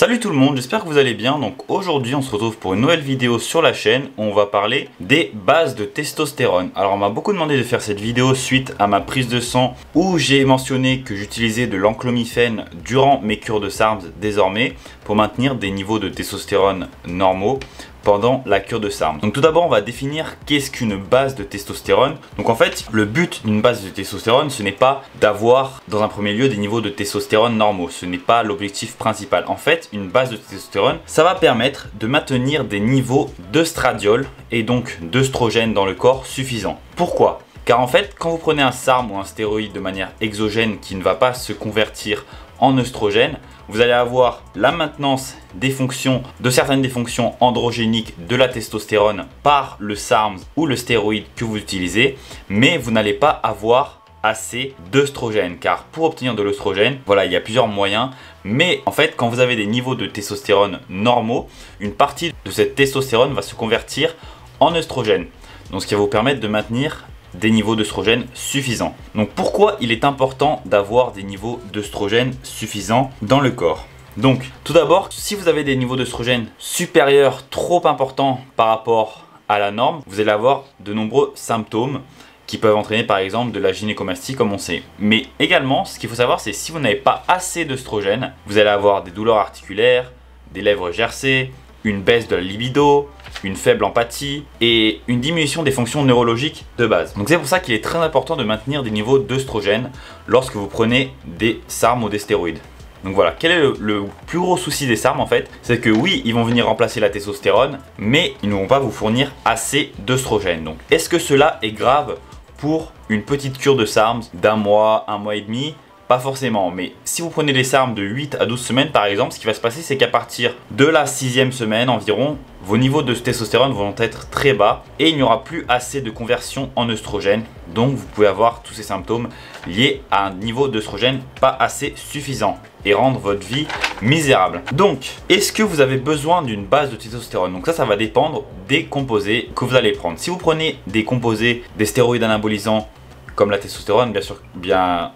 Salut tout le monde, j'espère que vous allez bien. Donc aujourd'hui on se retrouve pour une nouvelle vidéo sur la chaîne où on va parler des bases de testostérone. Alors on m'a beaucoup demandé de faire cette vidéo suite à ma prise de sang où j'ai mentionné que j'utilisais de l'enclomifène durant mes cures de SARMs désormais pour maintenir des niveaux de testostérone normaux pendant la cure de SARMs. Donc tout d'abord on va définir qu'est-ce qu'une base de testostérone. Donc en fait le but d'une base de testostérone ce n'est pas d'avoir dans un premier lieu des niveaux de testostérone normaux, ce n'est pas l'objectif principal. En fait une base de testostérone ça va permettre de maintenir des niveaux d'œstradiol et donc d'œstrogène dans le corps suffisants. Pourquoi ? Car en fait quand vous prenez un SARM ou un stéroïde de manière exogène qui ne va pas se convertir en œstrogène, vous allez avoir la maintenance des fonctions, de certaines des fonctions androgéniques de la testostérone par le SARMs ou le stéroïde que vous utilisez, mais vous n'allez pas avoir assez d'œstrogène, car pour obtenir de l'œstrogène, voilà, il y a plusieurs moyens, mais en fait quand vous avez des niveaux de testostérone normaux, une partie de cette testostérone va se convertir en œstrogène, donc ce qui va vous permettre de maintenir des niveaux d'œstrogène suffisants. Donc pourquoi il est important d'avoir des niveaux d'œstrogène suffisants dans le corps? Donc tout d'abord, si vous avez des niveaux d'œstrogène supérieurs trop importants par rapport à la norme, vous allez avoir de nombreux symptômes qui peuvent entraîner par exemple de la gynécomastie comme on sait. Mais également, ce qu'il faut savoir, c'est si vous n'avez pas assez d'œstrogène, vous allez avoir des douleurs articulaires, des lèvres gercées, une baisse de la libido, une faible empathie et une diminution des fonctions neurologiques de base. Donc c'est pour ça qu'il est très important de maintenir des niveaux d'œstrogène lorsque vous prenez des SARMs ou des stéroïdes. Donc voilà, quel est le plus gros souci des SARMs en fait? C'est que oui, ils vont venir remplacer la testostérone, mais ils ne vont pas vous fournir assez d'œstrogène. Donc est-ce que cela est grave pour une petite cure de SARMs d'un mois, un mois et demi? Pas forcément, mais si vous prenez des SARMs de 8 à 12 semaines par exemple, ce qui va se passer c'est qu'à partir de la 6e semaine environ, vos niveaux de testostérone vont être très bas et il n'y aura plus assez de conversion en œstrogène. Donc vous pouvez avoir tous ces symptômes liés à un niveau d'œstrogène pas assez suffisant et rendre votre vie misérable. Donc, est-ce que vous avez besoin d'une base de testostérone? Donc ça va dépendre des composés que vous allez prendre. Si vous prenez des composés, des stéroïdes anabolisants, comme la testostérone, bien sûr,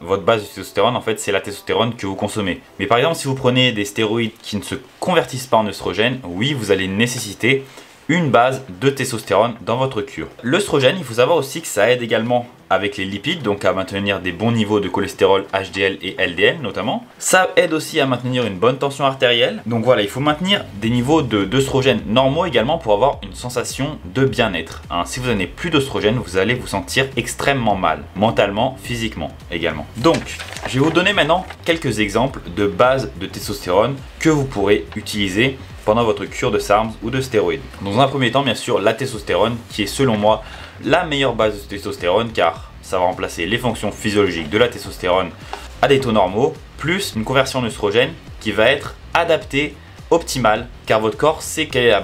votre base de testostérone, en fait, c'est la testostérone que vous consommez. Mais par exemple, si vous prenez des stéroïdes qui ne se convertissent pas en œstrogène, oui, vous allez nécessiter une base de testostérone dans votre cure. L'œstrogène, il faut savoir aussi que ça aide également avec les lipides, donc à maintenir des bons niveaux de cholestérol HDL et LDL notamment. Ça aide aussi à maintenir une bonne tension artérielle. Donc voilà, il faut maintenir des niveaux d'œstrogène normaux également pour avoir une sensation de bien-être. Si vous n'avez plus d'œstrogène, vous allez vous sentir extrêmement mal, mentalement, physiquement également. Donc, je vais vous donner maintenant quelques exemples de bases de testostérone que vous pourrez utiliser pendant votre cure de SARMs ou de stéroïdes. Dans un premier temps, bien sûr, la testostérone qui est selon moi la meilleure base de testostérone car ça va remplacer les fonctions physiologiques de la testostérone à des taux normaux plus une conversion en œstrogène qui va être adaptée, optimale car votre corps sait quel est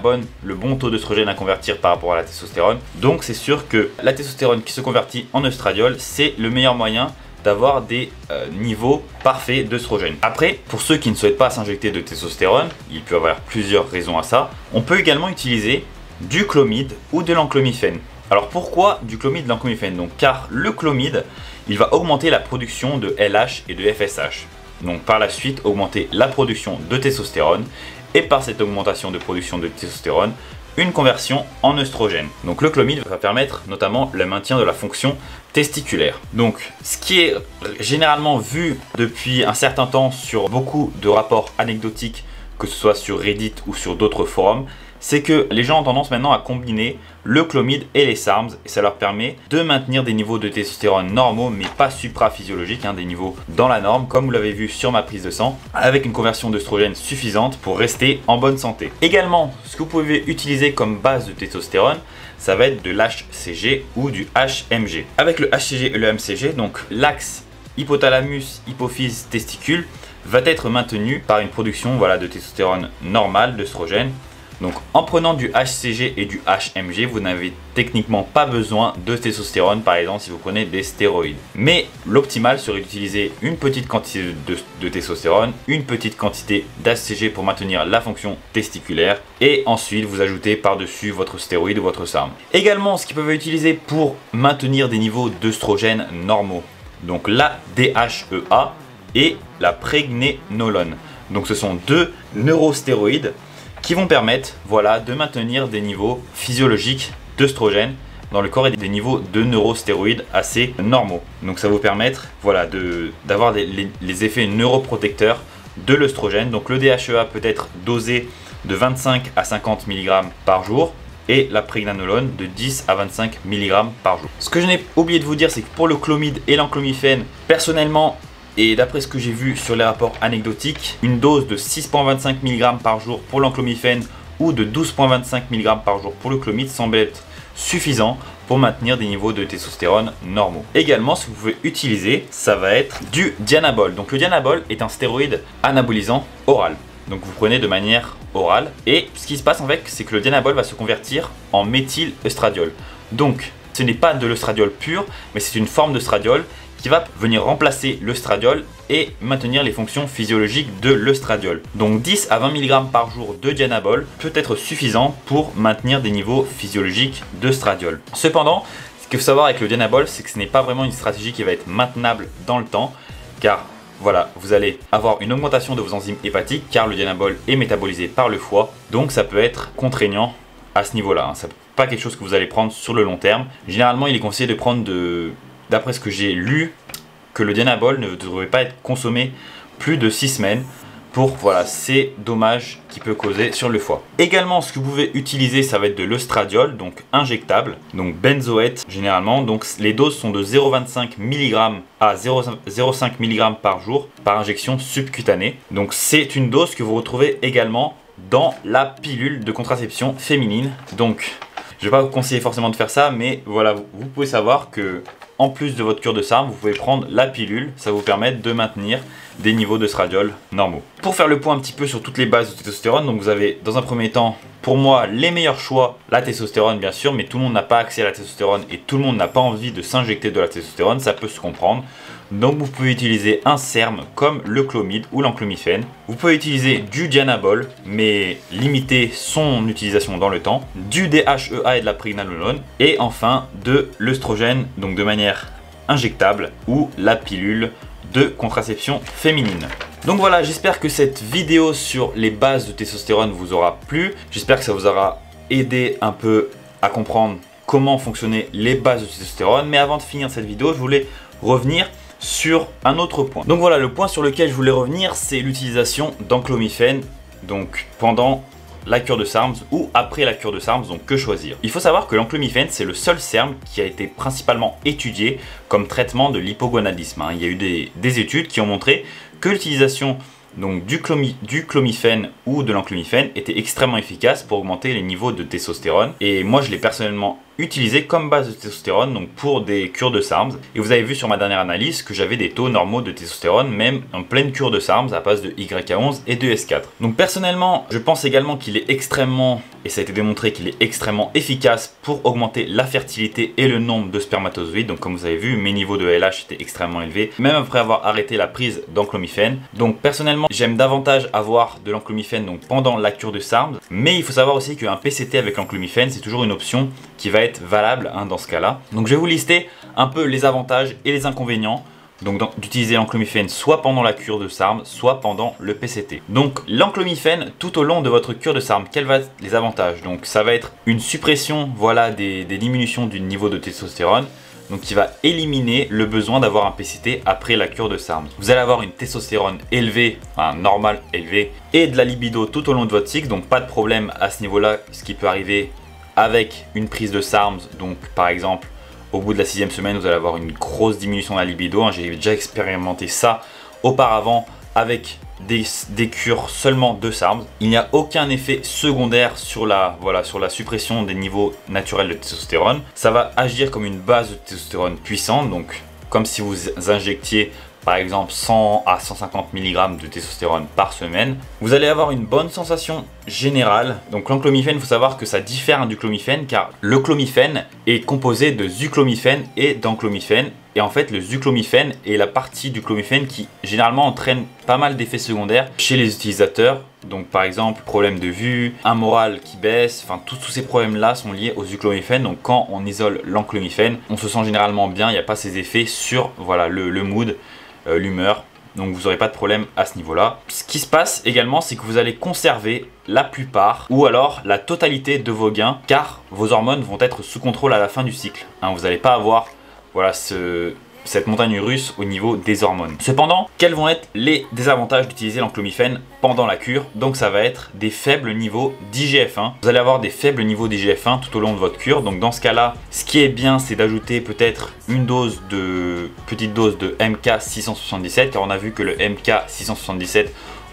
le bon taux d'œstrogène à convertir par rapport à la testostérone. Donc c'est sûr que la testostérone qui se convertit en œstradiol, c'est le meilleur moyen d'avoir des niveaux parfaits d'œstrogène. Après, pour ceux qui ne souhaitent pas s'injecter de testostérone, il peut y avoir plusieurs raisons à ça, on peut également utiliser du clomide ou de l'enclomifène. Alors pourquoi du clomide, de l'enclomifène? Donc car le clomide, il va augmenter la production de LH et de FSH. Donc par la suite, augmenter la production de testostérone et par cette augmentation de production de testostérone, une conversion en œstrogène. Donc le clomide va permettre notamment le maintien de la fonction testiculaire. Donc ce qui est généralement vu depuis un certain temps sur beaucoup de rapports anecdotiques, que ce soit sur Reddit ou sur d'autres forums, c'est que les gens ont tendance maintenant à combiner le clomide et les SARMs et ça leur permet de maintenir des niveaux de testostérone normaux mais pas supraphysiologiques, des niveaux dans la norme comme vous l'avez vu sur ma prise de sang avec une conversion d'œstrogène suffisante pour rester en bonne santé. Également, ce que vous pouvez utiliser comme base de testostérone, ça va être de l'HCG ou du HMG. Avec le HCG et le HCG, donc l'axe hypothalamus, hypophyse, testicule va être maintenu par une production de testostérone normale, d'œstrogène. Donc en prenant du HCG et du HMG, vous n'avez techniquement pas besoin de testostérone par exemple si vous prenez des stéroïdes. Mais l'optimal serait d'utiliser une petite quantité de testostérone, une petite quantité d'HCG pour maintenir la fonction testiculaire et ensuite vous ajoutez par-dessus votre stéroïde ou votre SARM. Également ce qu'ils peuvent utiliser pour maintenir des niveaux d'œstrogène normaux, donc la DHEA et la prégnénolone. Donc ce sont deux neurostéroïdes qui vont permettre voilà, de maintenir des niveaux physiologiques d'œstrogène dans le corps et des niveaux de neurostéroïdes assez normaux. Donc ça va vous permettre voilà, d'avoir les effets neuroprotecteurs de l'œstrogène. Donc le DHEA peut être dosé de 25 à 50 mg par jour et la prégnanolone de 10 à 25 mg par jour. Ce que je n'ai oublié de vous dire, c'est que pour le clomide et l'enclomifène, personnellement, et d'après ce que j'ai vu sur les rapports anecdotiques, une dose de 6,25 mg par jour pour l'enclomifène ou de 12,25 mg par jour pour le clomide semble être suffisant pour maintenir des niveaux de testostérone normaux. Également, ce que vous pouvez utiliser, ça va être du Dianabol. Donc le Dianabol est un stéroïde anabolisant oral. Donc vous prenez de manière orale et ce qui se passe en fait, c'est que le Dianabol va se convertir en méthylœstradiol. Donc ce n'est pas de l'œstradiol pur, mais c'est une forme d'œstradiol qui va venir remplacer l'œstradiol et maintenir les fonctions physiologiques de l'œstradiol. Donc 10 à 20 mg par jour de Dianabol peut être suffisant pour maintenir des niveaux physiologiques d'œstradiol. Cependant, ce qu'il faut savoir avec le Dianabol, c'est que ce n'est pas vraiment une stratégie qui va être maintenable dans le temps, car voilà, vous allez avoir une augmentation de vos enzymes hépatiques, car le Dianabol est métabolisé par le foie, donc ça peut être contraignant à ce niveau-là. Ça n'est pas quelque chose que vous allez prendre sur le long terme. Généralement, il est conseillé de prendre d'après ce que j'ai lu, que le Dianabol ne devrait pas être consommé plus de 6 semaines pour voilà, ces dommages qu'il peut causer sur le foie. Également, ce que vous pouvez utiliser, ça va être de l'œstradiol, donc injectable, donc benzoate généralement. Donc les doses sont de 0,25 mg à 0,5 mg par jour par injection subcutanée. Donc c'est une dose que vous retrouvez également dans la pilule de contraception féminine. Donc je ne vais pas vous conseiller forcément de faire ça, mais voilà, vous pouvez savoir que en plus de votre cure de SARM, vous pouvez prendre la pilule, ça va vous permettre de maintenir des niveaux d'œstradiol normaux. Pour faire le point un petit peu sur toutes les bases de testostérone, donc vous avez dans un premier temps, pour moi, les meilleurs choix, la testostérone bien sûr, mais tout le monde n'a pas accès à la testostérone et tout le monde n'a pas envie de s'injecter de la testostérone, ça peut se comprendre. Donc vous pouvez utiliser un SERM comme le clomide ou l'enclomifène. Vous pouvez utiliser du Dianabol, mais limiter son utilisation dans le temps, du DHEA et de la prégnanolone, et enfin de l'œstrogène, donc de manière injectable, ou la pilule de contraception féminine. Donc voilà, j'espère que cette vidéo sur les bases de testostérone vous aura plu. J'espère que ça vous aura aidé un peu à comprendre comment fonctionnaient les bases de testostérone. Mais avant de finir cette vidéo, je voulais revenir sur un autre point. Donc voilà, le point sur lequel je voulais revenir, c'est l'utilisation d'enclomifène, donc pendant la cure de SARMS ou après la cure de SARMS, donc que choisir. Il faut savoir que l'enclomifène, c'est le seul SERM qui a été principalement étudié comme traitement de l'hypogonadisme. Il y a eu des études qui ont montré que l'utilisation donc du clomifène ou de l'enclomifène était extrêmement efficace pour augmenter les niveaux de testostérone. Et moi, je l'ai personnellement utilisé comme base de testostérone, donc pour des cures de SARMS. Et vous avez vu sur ma dernière analyse que j'avais des taux normaux de testostérone, même en pleine cure de SARMS à base de YK11 et de S4. Donc personnellement, je pense également qu'il est extrêmement, et ça a été démontré qu'il est extrêmement efficace pour augmenter la fertilité et le nombre de spermatozoïdes. Donc comme vous avez vu, mes niveaux de LH étaient extrêmement élevés, même après avoir arrêté la prise d'enclomifène. Donc personnellement, j'aime davantage avoir de l'enclomifène donc pendant la cure de SARMS, mais il faut savoir aussi qu'un PCT avec l'enclomifène, c'est toujours une option qui va être valable dans ce cas-là. Donc je vais vous lister un peu les avantages et les inconvénients d'utiliser l'enclomifène soit pendant la cure de SARM, soit pendant le PCT. Donc l'enclomifène tout au long de votre cure de SARM, quels vont être les avantages? Donc ça va être une suppression voilà, des diminutions du niveau de testostérone, donc qui va éliminer le besoin d'avoir un PCT après la cure de SARM. Vous allez avoir une testostérone élevée, normale élevée, et de la libido tout au long de votre cycle, donc pas de problème à ce niveau-là, ce qui peut arriver avec une prise de SARMS. Donc par exemple, au bout de la 6e semaine, vous allez avoir une grosse diminution de la libido. J'ai déjà expérimenté ça auparavant avec des cures seulement de SARMS. Il n'y a aucun effet secondaire sur la suppression des niveaux naturels de testostérone. Ça va agir comme une base de testostérone puissante, donc comme si vous injectiez par exemple 100 à 150 mg de testostérone par semaine. Vous allez avoir une bonne sensation générale. Donc l'enclomifène, il faut savoir que ça diffère du clomifène, car le clomifène est composé de zuclomifène et d'enclomifène. Et en fait, le zuclomifène est la partie du clomifène qui généralement entraîne pas mal d'effets secondaires chez les utilisateurs. Donc par exemple, problème de vue, un moral qui baisse, enfin tous ces problèmes-là sont liés au zuclomifène. Donc quand on isole l'enclomifène, on se sent généralement bien, il n'y a pas ces effets sur voilà, le mood, l'humeur. Donc vous n'aurez pas de problème à ce niveau-là. Ce qui se passe également, c'est que vous allez conserver la plupart ou alors la totalité de vos gains, car vos hormones vont être sous contrôle à la fin du cycle. Hein, vous n'allez pas avoir voilà, cette montagne russe au niveau des hormones. Cependant, quels vont être les désavantages d'utiliser l'enclomifène pendant la cure? Donc ça va être des faibles niveaux d'IGF-1. Vous allez avoir des faibles niveaux d'IGF-1 tout au long de votre cure. Donc dans ce cas-là, ce qui est bien, c'est d'ajouter peut-être une petite dose de MK677, car on a vu que le MK677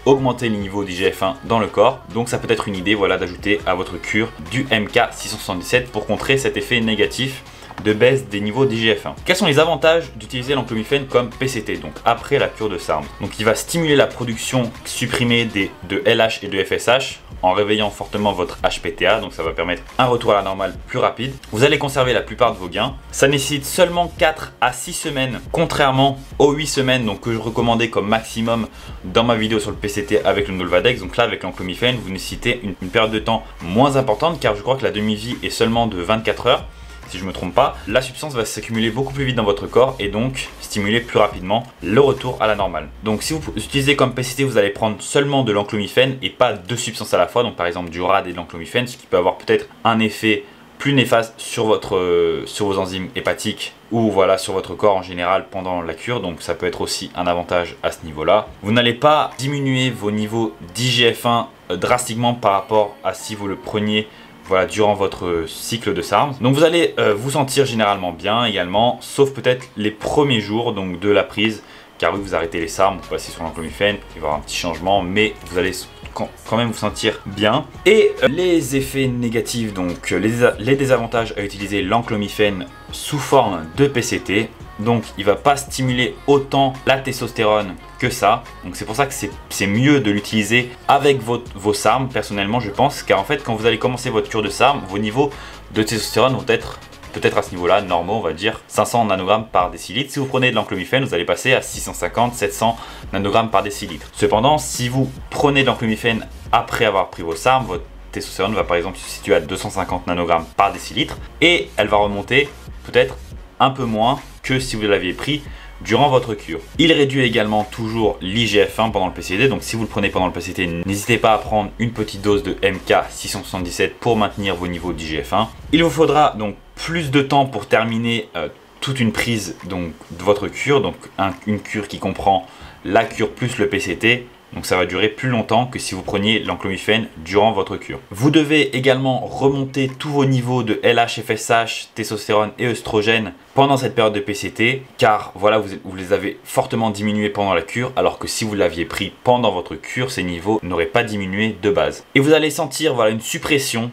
augmentait les niveaux d'IGF-1 dans le corps. Donc ça peut être une idée, voilà, d'ajouter à votre cure du MK677 pour contrer cet effet négatif de baisse des niveaux d'IGF-1. Quels sont les avantages d'utiliser l'enclomifène comme PCT, donc après la cure de SARM? Donc il va stimuler la production supprimée de LH et de FSH en réveillant fortement votre HPTA, donc ça va permettre un retour à la normale plus rapide. Vous allez conserver la plupart de vos gains. Ça nécessite seulement 4 à 6 semaines, contrairement aux 8 semaines donc, que je recommandais comme maximum dans ma vidéo sur le PCT avec le Nolvadex. Donc là, avec l'enclomifène, vous nécessitez une période de temps moins importante, car je crois que la demi-vie est seulement de 24 heures. Si je ne me trompe pas, la substance va s'accumuler beaucoup plus vite dans votre corps et donc stimuler plus rapidement le retour à la normale. Donc si vous utilisez comme PCT, vous allez prendre seulement de l'enclomifène et pas deux substances à la fois, donc par exemple du RAD et de l'enclomifène, ce qui peut avoir peut-être un effet plus néfaste sur vos enzymes hépatiques ou voilà sur votre corps en général pendant la cure, donc ça peut être aussi un avantage à ce niveau-là. Vous n'allez pas diminuer vos niveaux d'IGF-1 drastiquement par rapport à si vous le preniez voilà, durant votre cycle de SARM. Donc vous allez vous sentir généralement bien également, sauf peut-être les premiers jours donc de la prise, car oui, vous arrêtez les SARM, vous passez sur l'enclomifène, il va y avoir un petit changement, mais vous allez quand même vous sentir bien. Et les effets négatifs, donc les désavantages à utiliser l'enclomifène sous forme de PCT. Donc il va pas stimuler autant la testostérone que ça. Donc c'est pour ça que c'est mieux de l'utiliser avec vos SARM, personnellement je pense. Car en fait quand vous allez commencer votre cure de SARM, vos niveaux de testostérone vont être peut-être à ce niveau-là, normaux on va dire, 500 nanogrammes par décilitre. Si vous prenez de l'enclomifène, vous allez passer à 650-700 nanogrammes par décilitre. Cependant, si vous prenez de l'enclomifène après avoir pris vos SARM, votre testostérone va par exemple se situer à 250 nanogrammes par décilitre et elle va remonter peut-être un peu moins que si vous l'aviez pris durant votre cure. Il réduit également toujours l'IGF-1 pendant le PCT, donc si vous le prenez pendant le PCT, n'hésitez pas à prendre une petite dose de MK677 pour maintenir vos niveaux d'IGF-1. Il vous faudra donc plus de temps pour terminer toute une prise donc, de votre cure, donc une cure qui comprend la cure plus le PCT. Donc ça va durer plus longtemps que si vous preniez l'enclomifène durant votre cure. Vous devez également remonter tous vos niveaux de LH, FSH, testostérone et œstrogène pendant cette période de PCT, car voilà, vous les avez fortement diminués pendant la cure, alors que si vous l'aviez pris pendant votre cure, ces niveaux n'auraient pas diminué de base. Et vous allez sentir voilà, une suppression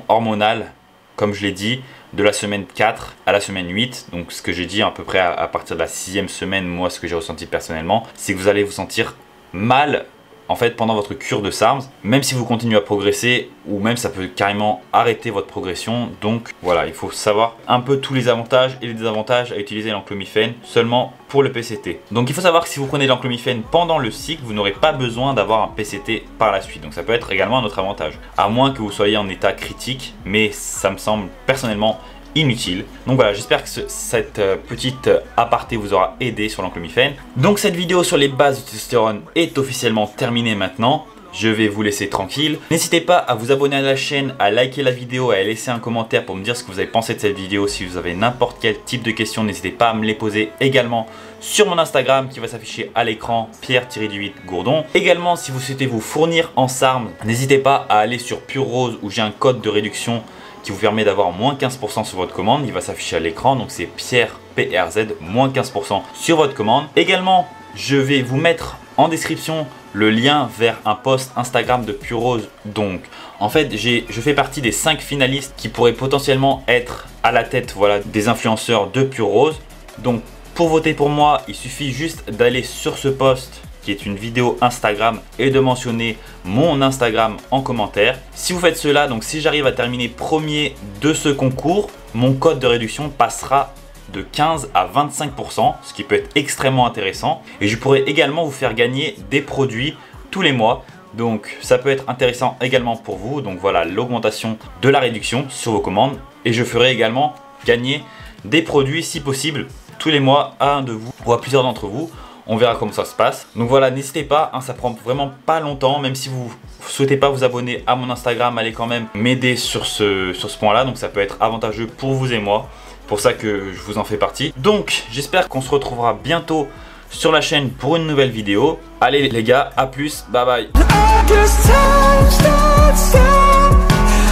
hormonale, comme je l'ai dit, de la semaine 4 à la semaine 8. Donc ce que j'ai dit à peu près à partir de la 6e semaine, moi ce que j'ai ressenti personnellement, c'est que vous allez vous sentir mal en fait pendant votre cure de SARM, même si vous continuez à progresser, ou même ça peut carrément arrêter votre progression. Donc voilà, il faut savoir un peu tous les avantages et les désavantages à utiliser l'enclomifène seulement pour le PCT. Donc il faut savoir que si vous prenez l'enclomifène pendant le cycle, vous n'aurez pas besoin d'avoir un PCT par la suite. Donc ça peut être également un autre avantage, à moins que vous soyez en état critique, mais ça me semble personnellement inutile. Donc voilà, j'espère que cette petite aparté vous aura aidé sur l'enclomifène. Donc cette vidéo sur les bases de testostérone est officiellement terminée maintenant. Je vais vous laisser tranquille. N'hésitez pas à vous abonner à la chaîne, à liker la vidéo et à laisser un commentaire pour me dire ce que vous avez pensé de cette vidéo. Si vous avez n'importe quel type de questions, n'hésitez pas à me les poser également sur mon Instagram qui va s'afficher à l'écran, Pierre-du-8 Gourdon. Également, si vous souhaitez vous fournir en SARM, n'hésitez pas à aller sur Pure Rose où j'ai un code de réduction qui vous permet d'avoir moins 15% sur votre commande. Il va s'afficher à l'écran, donc c'est Pierre PRZ, moins 15% sur votre commande. Également, je vais vous mettre en description le lien vers un post Instagram de Pure Rose. Donc en fait, je fais partie des 5 finalistes qui pourraient potentiellement être à la tête voilà, des influenceurs de Pure Rose. Donc pour voter pour moi, il suffit juste d'aller sur ce post qui est une vidéo Instagram et de mentionner mon Instagram en commentaire. Si vous faites cela, donc si j'arrive à terminer premier de ce concours, mon code de réduction passera de 15 à 25%, ce qui peut être extrêmement intéressant. Et je pourrais également vous faire gagner des produits tous les mois. Donc ça peut être intéressant également pour vous. Donc voilà l'augmentation de la réduction sur vos commandes. Et je ferai également gagner des produits si possible tous les mois à un de vous ou à plusieurs d'entre vous, On verra comment ça se passe. Donc voilà, n'hésitez pas, hein, ça prend vraiment pas longtemps. Même si vous souhaitez pas vous abonner à mon Instagram, allez quand même m'aider sur ce point là. Donc ça peut être avantageux pour vous et moi. Pour ça que je vous en fais partie. Donc j'espère qu'on se retrouvera bientôt sur la chaîne pour une nouvelle vidéo. Allez les gars, à plus, bye bye.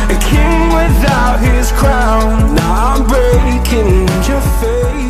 A king without his crown. Now I'm breaking your face.